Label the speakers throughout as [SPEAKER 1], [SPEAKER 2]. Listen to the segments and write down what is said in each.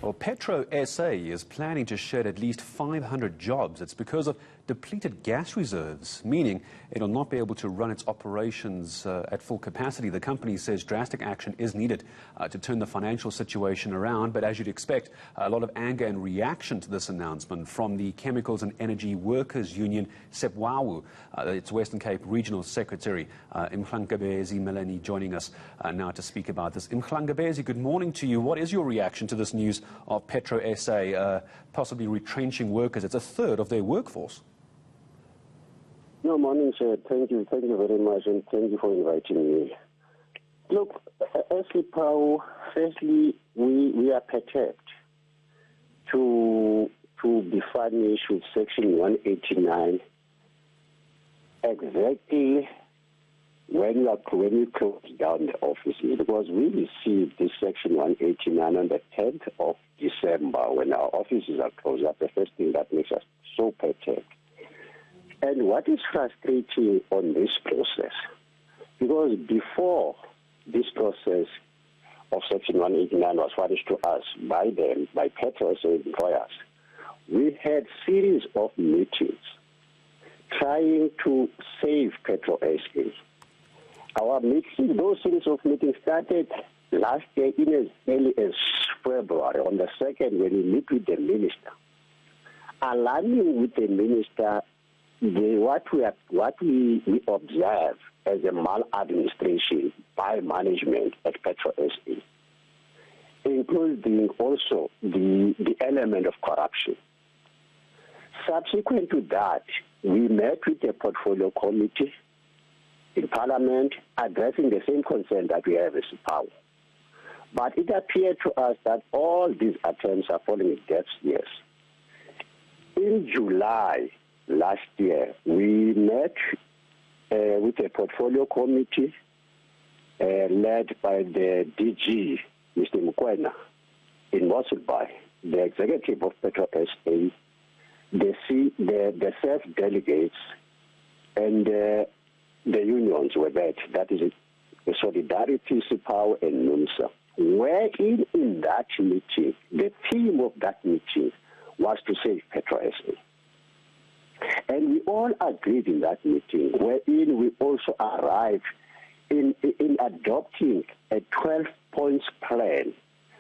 [SPEAKER 1] Well, PetroSA is planning to shed at least 500 jobs. It's because of depleted gas reserves, meaning it will not be able to run its operations at full capacity. The company says drastic action is needed to turn the financial situation around. But as you'd expect, a lot of anger and reaction to this announcement from the Chemicals and Energy Workers Union, Ceppwawu. Its Western Cape Regional Secretary Mhlangabezi Melani joining us now to speak about this. Mhlangabezi, good morning to you. What is your reaction to this news of PetroSA possibly retrenching workers? It's a third of their workforce.
[SPEAKER 2] No, morning, sir. Thank you very much, and thank you for inviting me. Look, as Ceppwawu, firstly, we are perturbed to be furnished with Section 189 exactly when you close down the offices, because we received this Section 189 on the 10th of December when our offices are closed. That's the first thing that makes us so perturbed. And what is frustrating on this process, because before this process of Section 189 was furnished to us by PetroSA employers, we had series of meetings trying to save PetroSA. Our meetings, those series of meetings started last year in as early as February, on the 2nd, when we meet with the minister, aligning with the minister what we observe as a maladministration by management at PetroSA, including also the element of corruption. Subsequent to that, we met with the portfolio committee in Parliament addressing the same concern that we have as Ceppwawu. But it appeared to us that all these attempts are falling in deaf ears. In July last year, we met with a portfolio committee led by the DG, Mr. Mukwena, in Mossel Bay, the executive of PetroSA, the self-delegates, and the unions were there. That is the Solidarity, Ceppwawu, and NUMSA. Wherein in that meeting, the theme of that meeting was to save PetroSA. And we all agreed in that meeting, wherein we also arrived in adopting a 12-point plan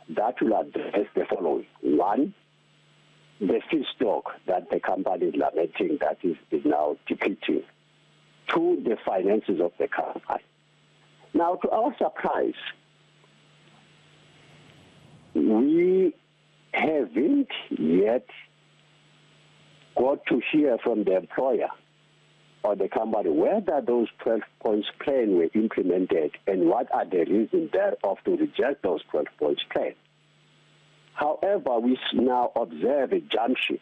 [SPEAKER 2] that will address the following. One, the feedstock that the company is lamenting that is now depleting. Two, the finances of the company. Now, to our surprise, we haven't yet got to hear from the employer or the company whether those 12 points plan were implemented and what are the reasons thereof to reject those 12 points plan. However, we now observe a jump ship.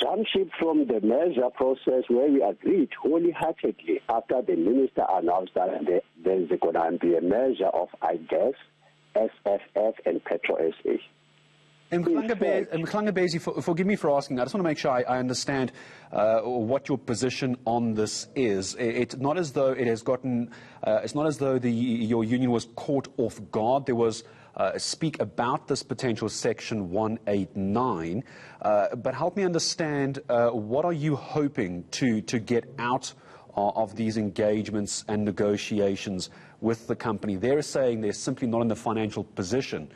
[SPEAKER 2] Jump ship from the measure process where we agreed wholeheartedly after the minister announced that there's going to be a measure of, I guess, SFF and PetroSA.
[SPEAKER 1] Mhlangabezi, forgive me for asking. I just want to make sure I understand what your position on this is. It's not as though it has gotten. It's not as though your union was caught off guard. There was speak about this potential Section 189. But help me understand. What are you hoping to get out of these engagements and negotiations with the company? They're saying they're simply not in the financial position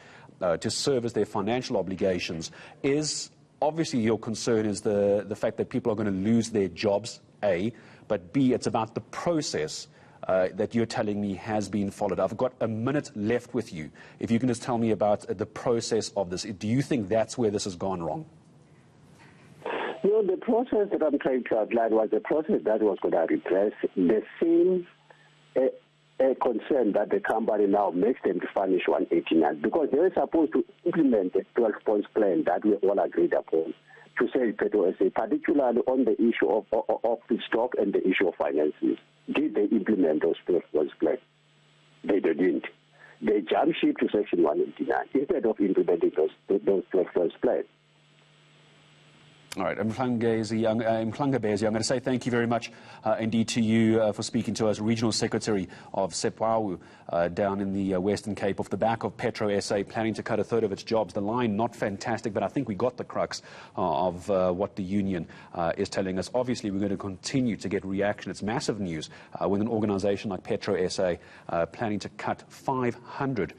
[SPEAKER 1] to service their financial obligations. Is obviously your concern is the fact that people are going to lose their jobs, A, but B, it's about the process that you're telling me has been followed. I've got a minute left with you. If you can just tell me about the process of this. Do you think that's where this has gone wrong?
[SPEAKER 2] No, the process that I'm trying to outline was the process that was going to redress the same concern that the company now makes them to furnish 189, because they were supposed to implement the 12 points plan that we all agreed upon to save PetroSA, particularly on the issue of the stock and the issue of finances. Did they implement those 12 points plan? They didn't. They jumped ship to Section 189 instead of implementing those 12 points plan.
[SPEAKER 1] All right, Mhlangabezi, I'm going to say thank you very much indeed to you for speaking to us, Regional Secretary of Ceppwawu down in the Western Cape, off the back of PetroSA planning to cut a third of its jobs. The line, not fantastic, but I think we got the crux of what the union is telling us. Obviously, we're going to continue to get reaction. It's massive news when an organisation like PetroSA planning to cut 500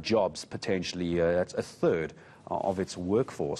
[SPEAKER 1] jobs potentially. That's a third of its workforce.